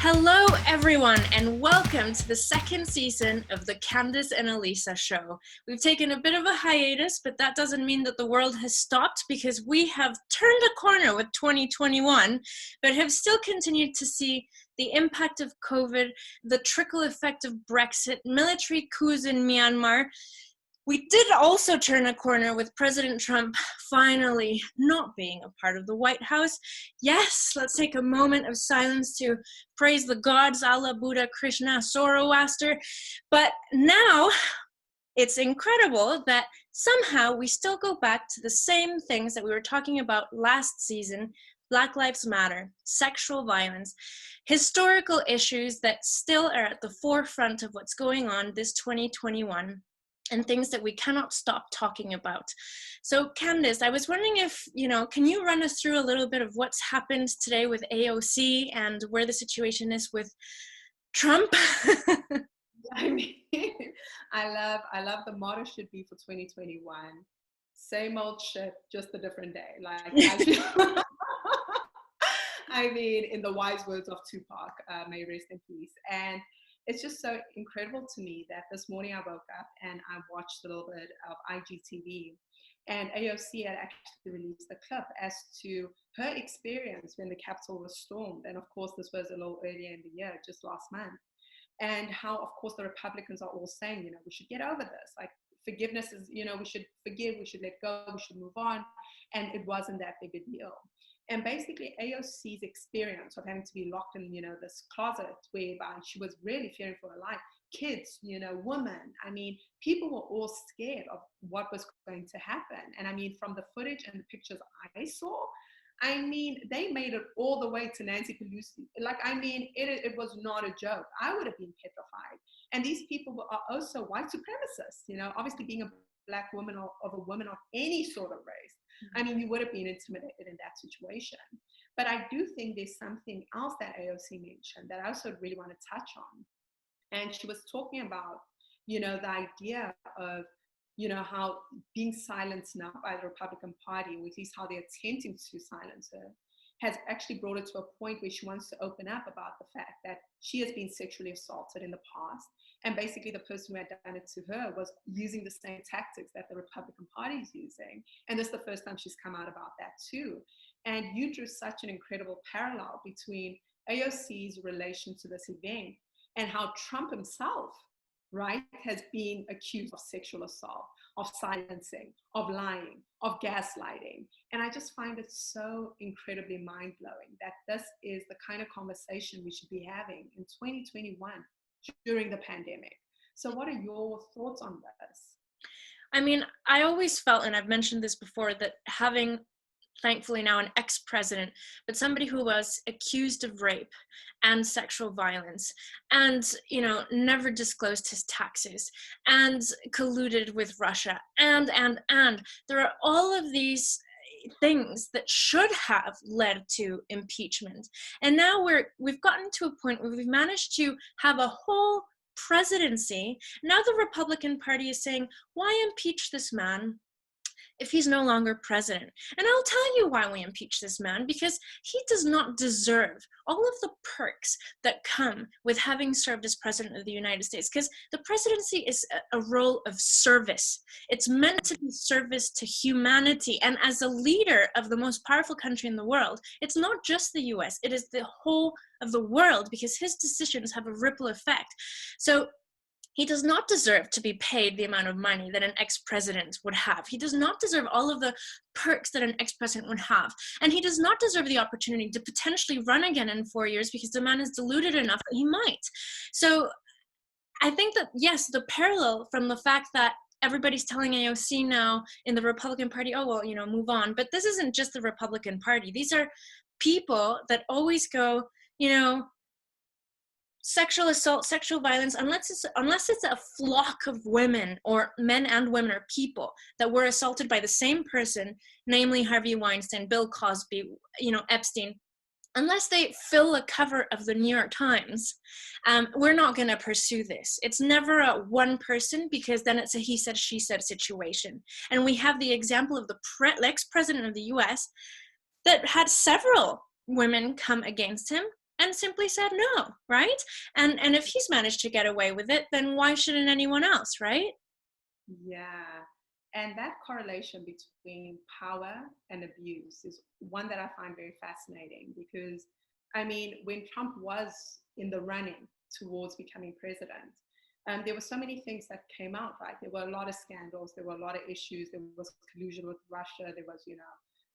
Hello, everyone, and welcome to the second season of the Candice and Elisa show. We've taken a bit of a hiatus, but that doesn't mean that the world has stopped because we have turned a corner with 2021, but have still continued to see the impact of COVID, the trickle effect of Brexit, military coups in Myanmar. We did also turn a corner with President Trump finally not being a part of the White House. Yes, let's take a moment of silence to praise the gods, Allah, Buddha, Krishna, Zoroaster. But now it's incredible that somehow we still go back to the same things that we were talking about last season: Black Lives Matter, sexual violence, historical issues that still are at the forefront of what's going on this 2021. And things that we cannot stop talking about. So Candice, I was wondering if, can you run us through a little bit of what's happened today with AOC and where the situation is with Trump? I mean, I love the motto should be for 2021. Same old shit, just a different day. I mean, in the wise words of Tupac, may he rest in peace. And it's just so incredible to me that this morning I woke up and I watched a little bit of IGTV, and AOC had actually released a clip as to her experience when the Capitol was stormed. And of course, this was a little earlier in the year, just last month. And how, of course, the Republicans are all saying, we should get over this. Like, forgiveness is, we should forgive, we should let go, we should move on. And it wasn't that big a deal. And basically AOC's experience of having to be locked in, this closet whereby she was really fearing for her life, kids, women, I mean, people were all scared of what was going to happen. And I mean, from the footage and the pictures I saw, I mean, they made it all the way to Nancy Pelosi. Like, I mean, it was not a joke. I would have been petrified. And these people are also white supremacists, obviously being a Black woman or of a woman of any sort of race. I mean, you would have been intimidated in that situation. But I do think there's something else that AOC mentioned that I also really want to touch on. And she was talking about, the idea of, how being silenced now by the Republican Party, or at least how they're attempting to silence her, has actually brought her to a point where she wants to open up about the fact that she has been sexually assaulted in the past. And basically the person who had done it to her was using the same tactics that the Republican Party is using. And this is the first time she's come out about that too. And you drew such an incredible parallel between AOC's relation to this event and how Trump himself, right, has been accused of sexual assault, of silencing, of lying, of gaslighting. And I just find it so incredibly mind-blowing that this is the kind of conversation we should be having in 2021 during the pandemic. So what are your thoughts on this? I mean, I always felt, and I've mentioned this before, that having, thankfully now, an ex-president, but somebody who was accused of rape and sexual violence and, never disclosed his taxes and colluded with Russia and there are all of these things that should have led to impeachment. And now we've gotten to a point where we've managed to have a whole presidency. Now the Republican Party is saying, why impeach this man if he's no longer president? And I'll tell you why we impeach this man, because he does not deserve all of the perks that come with having served as president of the United States, because the presidency is a role of service. It's meant to be service to humanity. And as a leader of the most powerful country in the world, it's not just the US, it is the whole of the world, because his decisions have a ripple effect. So he does not deserve to be paid the amount of money that an ex-president would have. He does not deserve all of the perks that an ex-president would have. And he does not deserve the opportunity to potentially run again in 4 years because the man is deluded enough that he might. So I think that, yes, the parallel from the fact that everybody's telling AOC now in the Republican Party, oh, well, move on. But this isn't just the Republican Party. These are people that always go, sexual assault, sexual violence, unless it's a flock of women or men and women or people that were assaulted by the same person, namely Harvey Weinstein, Bill Cosby, Epstein, unless they fill a cover of the New York Times, we're not going to pursue this. It's never a one person, because then it's a he said, she said situation. And we have the example of the ex-president of the US that had several women come against him and simply said no, right? And if he's managed to get away with it, then why shouldn't anyone else, right? Yeah. And that correlation between power and abuse is one that I find very fascinating because, I mean, when Trump was in the running towards becoming president, there were so many things that came out, right? There were a lot of scandals, there were a lot of issues, there was collusion with Russia, there was,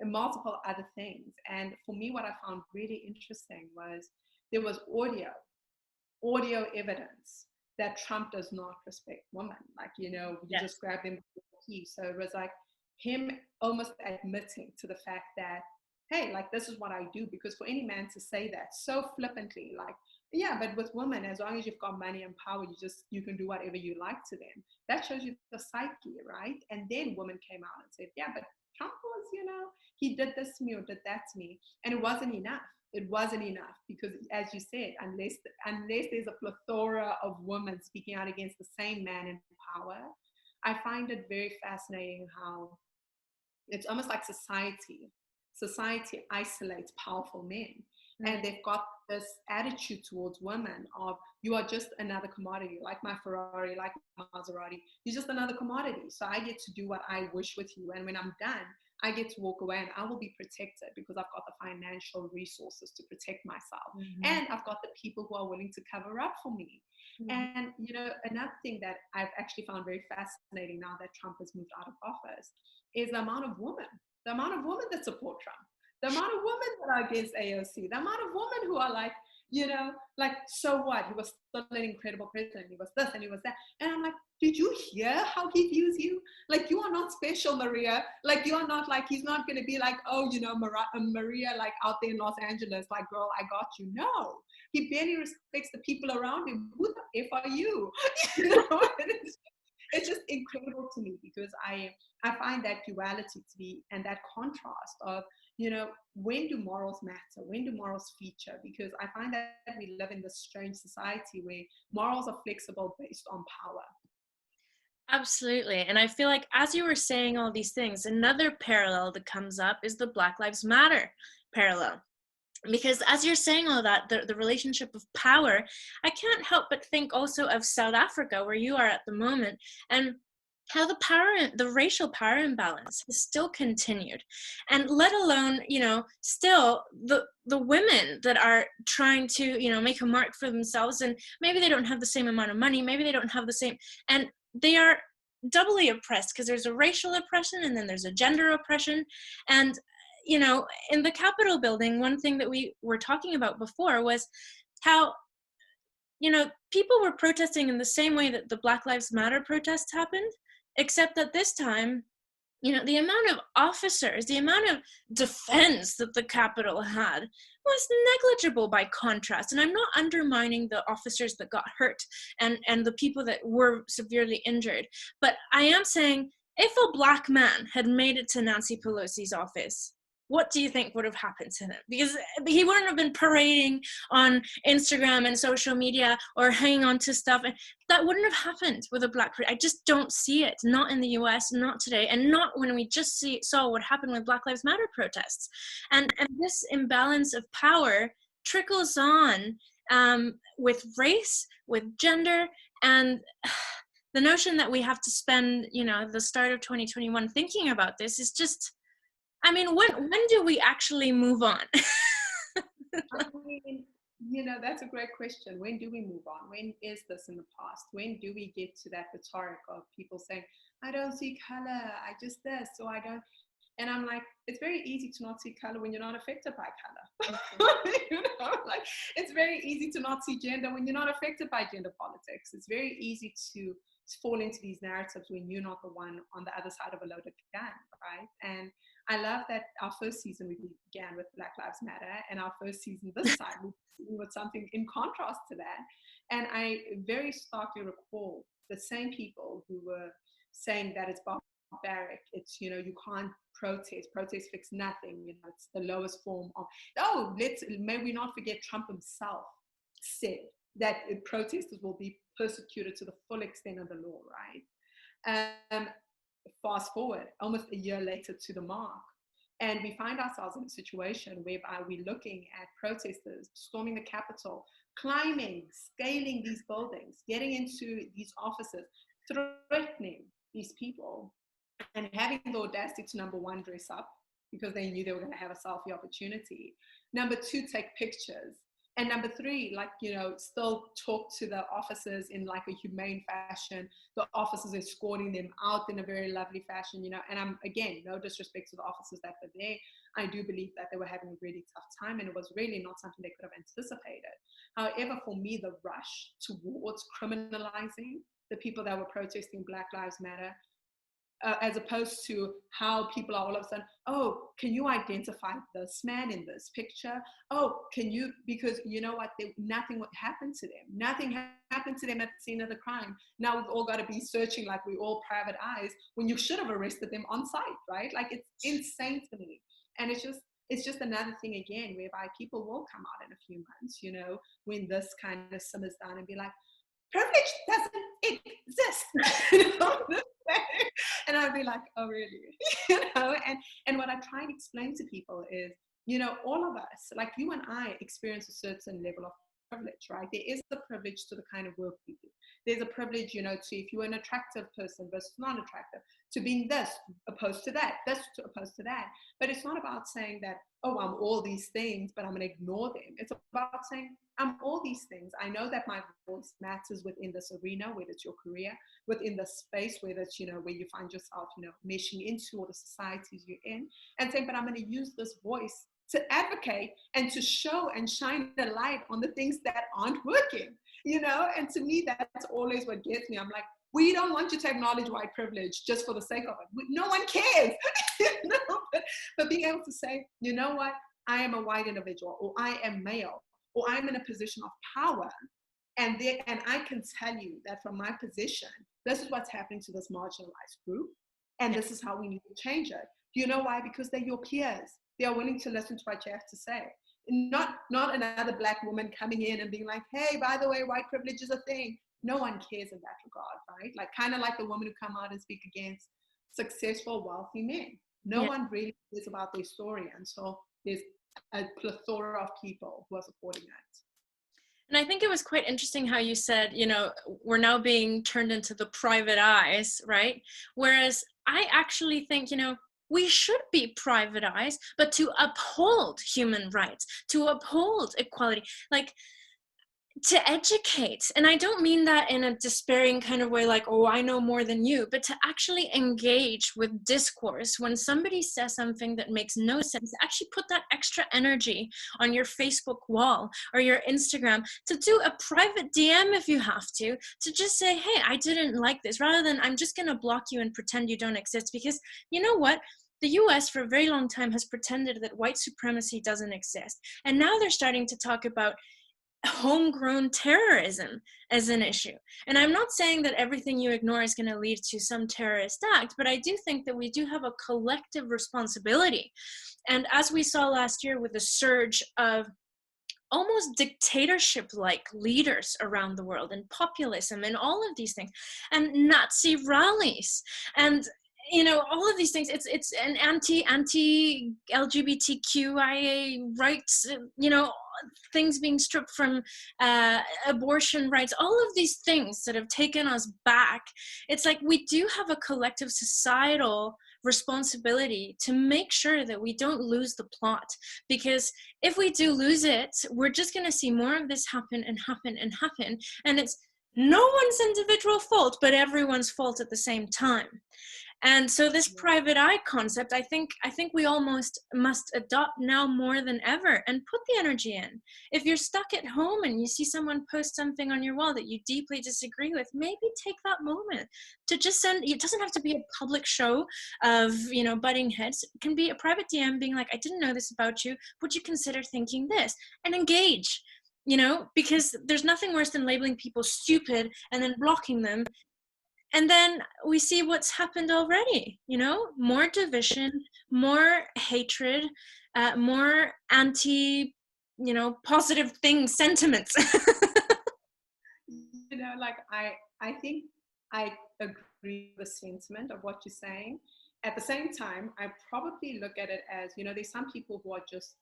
and multiple other things. And for me, what I found really interesting was there was audio evidence that Trump does not respect women. Like, you just Yes. grab them by the key. So it was like him almost admitting to the fact that, hey, like this is what I do. Because for any man to say that so flippantly, like, yeah, but with women, as long as you've got money and power, you can do whatever you like to them. That shows you the psyche, right? And then women came out and said, yeah, but Trump was, he did this to me or did that to me. And it wasn't enough. It wasn't enough because, as you said, unless there's a plethora of women speaking out against the same man in power, I find it very fascinating how it's almost like society isolates powerful men, Mm. and they've got this attitude towards women of you are just another commodity, like my Ferrari, like my Maserati. You're just another commodity, so I get to do what I wish with you, and when I'm done, I get to walk away and I will be protected because I've got the financial resources to protect myself, Mhm. and I've got the people who are willing to cover up for me. Mhm. And another thing that I've actually found very fascinating now that Trump has moved out of office is the amount of women that support Trump, the amount of women that are against AOC, the amount of women who are like, like, so what? He was still an incredible president. He was this and he was that. And I'm like, did you hear how he views you? Like, you are not special, Maria. Like, you are not like, he's not going to be like, oh, Maria, like out there in Los Angeles, like, girl, I got you. No, he barely respects the people around him. Who the F are you? It's just incredible to me because I find that duality to be, and that contrast of, when do morals matter? When do morals feature? Because I find that we live in this strange society where morals are flexible based on power. Absolutely. And I feel like as you were saying all these things, another parallel that comes up is the Black Lives Matter parallel. Because as you're saying all that, the relationship of power, I can't help but think also of South Africa, where you are at the moment, and how the racial power imbalance has still continued. And let alone, still the women that are trying to, make a mark for themselves, and maybe they don't have the same amount of money, maybe they don't have the same, and they are doubly oppressed because there's a racial oppression and then there's a gender oppression. And in the Capitol building, one thing that we were talking about before was how, people were protesting in the same way that the Black Lives Matter protests happened, except that this time, the amount of officers, the amount of defense that the Capitol had was negligible by contrast. And I'm not undermining the officers that got hurt and the people that were severely injured, but I am saying if a Black man had made it to Nancy Pelosi's office, what do you think would have happened to him? Because he wouldn't have been parading on Instagram and social media or hanging on to stuff. That wouldn't have happened with a Black person. I just don't see it. Not in the US, not today, and not when we just saw what happened with Black Lives Matter protests. And this imbalance of power trickles on with race, with gender, and the notion that we have to spend, the start of 2021 thinking about this is just, I mean, when do we actually move on? I mean, that's a great question. When do we move on? When is this in the past? When do we get to that rhetoric of people saying, I don't see color, I just this, so I don't. And I'm like, it's very easy to not see color when you're not affected by color. Like, it's very easy to not see gender when you're not affected by gender politics. It's very easy to fall into these narratives when you're not the one on the other side of a loaded gun, right? And I love that our first season we began with Black Lives Matter, and our first season this time we began with something in contrast to that. And I very starkly recall the same people who were saying that it's barbaric, it's, you can't protest fix nothing, it's the lowest form of, may we not forget Trump himself said that protesters will be persecuted to the full extent of the law, right? Fast forward almost a year later to the mark, And we find ourselves in a situation whereby we're looking at protesters storming the Capitol, climbing, scaling these buildings, getting into these offices, threatening these people, and having the audacity to, number one, dress up because they knew they were going to have a selfie opportunity. Number two, take pictures. And number three, like, still talk to the officers in like a humane fashion, the officers escorting them out in a very lovely fashion, and I'm, again, no disrespect to the officers that were there. I do believe that they were having a really tough time, and it was really not something they could have anticipated. However, for me, the rush towards criminalizing the people that were protesting Black Lives Matter, as opposed to how people are all of a sudden, oh, can you identify this man in this picture? Oh, can you, because you know what, nothing would happen to them. Nothing happened to them at the scene of the crime. Now we've all got to be searching like we're all private eyes when you should have arrested them on site, right? Like, it's insane to me. And it's just another thing, again, whereby people will come out in a few months, when this kind of simmers down and be like, privilege doesn't exist. And I'd be like, oh, really? And what I try and explain to people is, all of us, like you and I, experience a certain level of privilege, right? There is a privilege to the kind of work we do. There's a privilege, to, if you're an attractive person versus non-attractive, to being this opposed to that, this opposed to that. But it's not about saying that, oh, I'm all these things, but I'm going to ignore them. It's about saying, I'm all these things. I know that my voice matters within this arena, whether it's your career, within the space, whether it's, where you find yourself, meshing into all the societies you're in, and saying, but I'm going to use this voice to advocate and to show and shine a light on the things that aren't working, and to me, that's always what gets me. I'm like, we don't want you to acknowledge white privilege just for the sake of it. No one cares. But being able to say, you know what, I am a white individual, or I am male, or I'm in a position of power, and I can tell you that from my position, this is what's happening to this marginalized group, and this is how we need to change it. Do you know why? Because they're your peers. They are willing to listen to what you have to say. Not another Black woman coming in and being like, hey, by the way, white privilege is a thing. No one cares in that regard, right? Like, kind of like the women who come out and speak against successful, wealthy men. No one really cares about their story until there's a plethora of people who are supporting that. And I think it was quite interesting how you said, we're now being turned into the private eyes, right? Whereas I actually think, we should be private eyes, but to uphold human rights, to uphold equality, like, to educate. And I don't mean that in a despairing kind of way, like, oh, I know more than you, but to actually engage with discourse. When somebody says something that makes no sense, actually put that extra energy on your Facebook wall or your Instagram, to do a private DM if you have to just say, hey, I didn't like this, rather than I'm just going to block you and pretend you don't exist. Because you know what? The US for a very long time has pretended that white supremacy doesn't exist. And now they're starting to talk about homegrown terrorism as an issue. And I'm not saying that everything you ignore is going to lead to some terrorist act, but I do think that we do have a collective responsibility. And as we saw last year with the surge of almost dictatorship-like leaders around the world, and populism and all of these things, and Nazi rallies, and all of these things, it's an anti-LGBTQIA rights, things being stripped from abortion rights, all of these things that have taken us back. It's like we do have a collective societal responsibility to make sure that we don't lose the plot, because if we do lose it, we're just going to see more of this happen and happen and happen, and it's no one's individual fault, but everyone's fault at the same time. And so this private eye concept, I think we almost must adopt now more than ever, and put the energy in. If you're stuck at home and you see someone post something on your wall that you deeply disagree with, maybe take that moment to just send. It doesn't have to be a public show of, butting heads. It can be a private DM being like, I didn't know this about you. Would you consider thinking this? And engage, because there's nothing worse than labeling people stupid and then blocking them. And then we see what's happened already, more division, more hatred, more anti, positive things, sentiments. I think I agree with the sentiment of what you're saying. at the same time, I probably look at it as, there's some people who are just,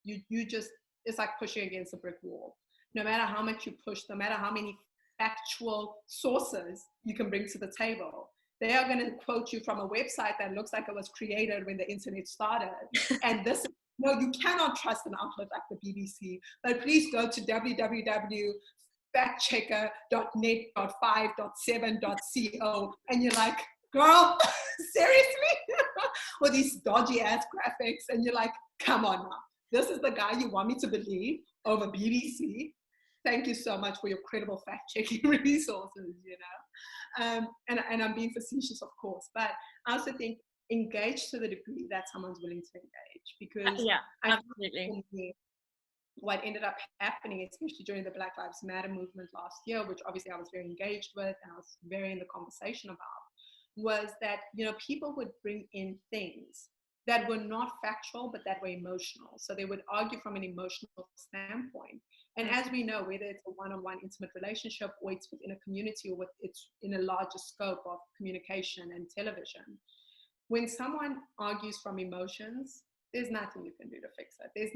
you just, it's like pushing against a brick wall. No matter how much you push, no matter how many factual sources you can bring to the table, they are going to quote you from a website that looks like it was created when the internet started. And this, no, you cannot trust an outlet like the BBC, but please go to www.factchecker.net.5.7.co, and you're like, girl, seriously? Or these dodgy ass graphics, and you're like, come on now. This is the guy you want me to believe over BBC? Thank you so much for your credible fact-checking resources, and I'm being facetious, of course, but I also think engage to the degree that someone's willing to engage, because Yeah, I absolutely. think for me, what ended up happening, especially during the Black Lives Matter movement last year, which obviously I was very engaged with and I was very in the conversation about, was that, people would bring in things that were not factual, but that were emotional. So they would argue from an emotional standpoint. And as we know, whether it's a one-on-one intimate relationship, or it's within a community, or it's in a larger scope of communication and television, when someone argues from emotions, there's nothing you can do to fix it. There's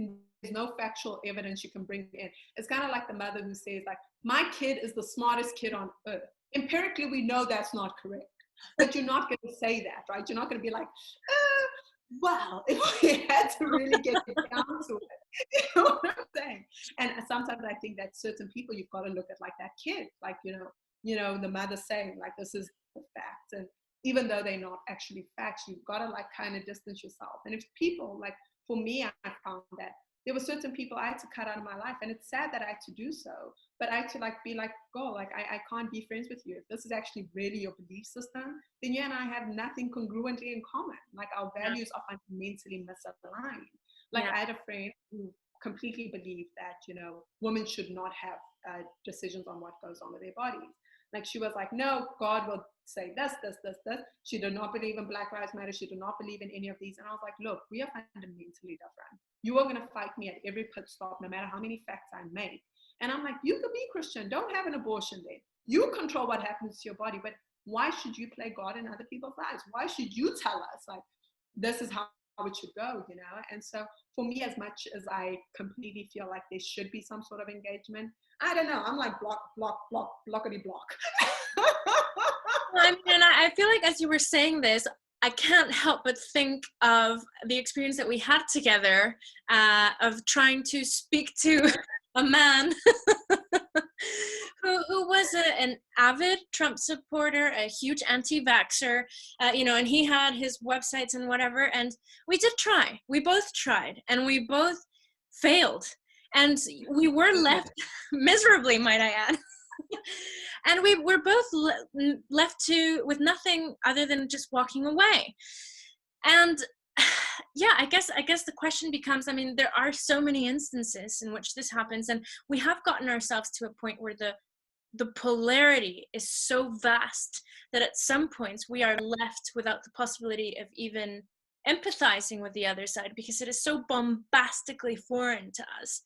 no factual evidence you can bring in. It's kind of like the mother who says, like, my kid is the smartest kid on earth. Empirically, we know that's not correct. But you're not going to say that, right? You're not going to be like, wow, if we had to really get down to it. You know what I'm saying? And sometimes I think that certain people, you've got to look at like that kid, like, the mother saying, like, this is the fact. And even though they're not actually facts, you've got to like kind of distance yourself. And if people, like, for me, I found that there were certain people I had to cut out of my life, and it's sad that I had to do so, but I had to like be like, go, like, I can't be friends with you. If this is actually really your belief system, then you and I have nothing congruently in common. Like, our values are fundamentally misaligned. Like, I had a friend who completely believed that, women should not have decisions on what goes on with their bodies. Like, she was like, no, God will say this. She did not believe in Black Lives Matter. She did not believe in any of these. And I was like, look, we are fundamentally different. You are going to fight me at every pit stop, no matter how many facts I make. And I'm like, you could be Christian. Don't have an abortion then. You control what happens to your body. But why should you play God in other people's lives? Why should you tell us, like, this is how it should go, And so for me, as much as I completely feel like there should be some sort of engagement, I don't know. I'm like blockity block. I mean, and I feel like as you were saying this, I can't help but think of the experience that we had together of trying to speak to a man who was an avid Trump supporter, a huge anti-vaxxer, and he had his websites and whatever. And we did try. We both tried, and we both failed. And we were left miserably, might I add. And we were both left with nothing other than just walking away. And yeah, I guess the question becomes, I mean, there are so many instances in which this happens, and we have gotten ourselves to a point where the polarity is so vast that at some points we are left without the possibility of even empathizing with the other side, because it is so bombastically foreign to us.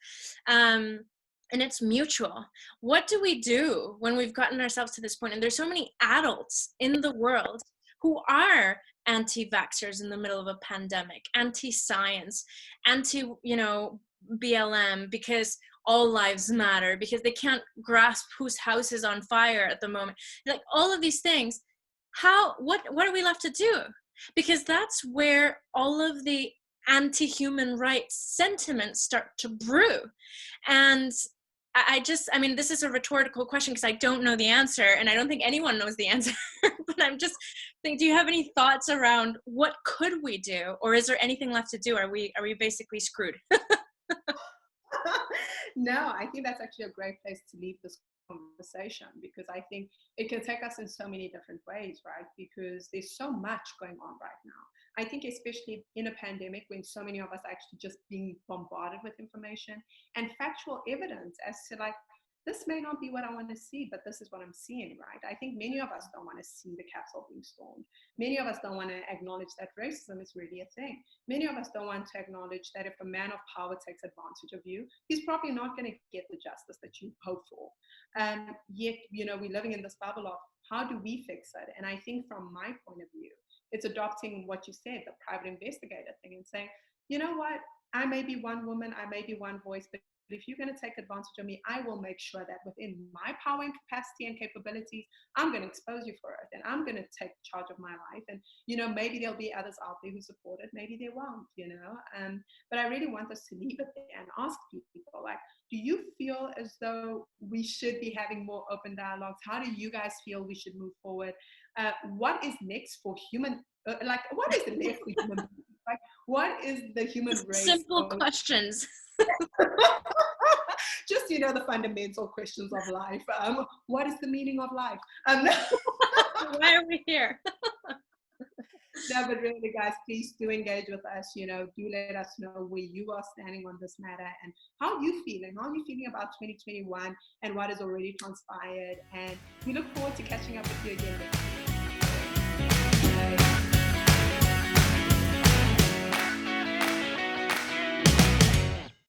And it's mutual. What do we do when we've gotten ourselves to this point? And there's so many adults in the world who are anti-vaxxers in the middle of a pandemic, anti-science, BLM, because all lives matter, because they can't grasp whose house is on fire at the moment. Like, all of these things, what are we left to do? Because that's where all of the anti-human rights sentiments start to brew. And I mean, this is a rhetorical question because I don't know the answer, and I don't think anyone knows the answer, but I'm just thinking, do you have any thoughts around what could we do, or is there anything left to do? Are we basically screwed? No, I think that's actually a great place to leave this conversation, because I think it can take us in so many different ways, right? Because there's so much going on right now. I think especially in a pandemic, when so many of us are actually just being bombarded with information and factual evidence as to, like, this may not be what I want to see, but this is what I'm seeing, right? I think many of us don't want to see the Capitol being stormed. Many of us don't want to acknowledge that racism is really a thing. Many of us don't want to acknowledge that if a man of power takes advantage of you, he's probably not going to get the justice that you hope for. Yet, we're living in this bubble of, how do we fix it? And I think from my point of view, it's adopting what you said, the private investigator thing, and saying, you know what, I may be one woman, I may be one voice, but if you're going to take advantage of me, I will make sure that within my power and capacity and capabilities, I'm going to expose you for it, and I'm going to take charge of my life. And, maybe there'll be others out there who support it, maybe there won't, but I really want us to leave it there and ask people, like, do you feel as though we should be having more open dialogues? How do you guys feel we should move forward? What is next for human, what is the next for human beings? Like, what is the human race? Simple questions. Just, the fundamental questions of life. What is the meaning of life? Why are we here? No, but really, guys, please do engage with us. Do let us know where you are standing on this matter and how you feeling. How are you feeling about 2021 and what has already transpired? And we look forward to catching up with you again next week.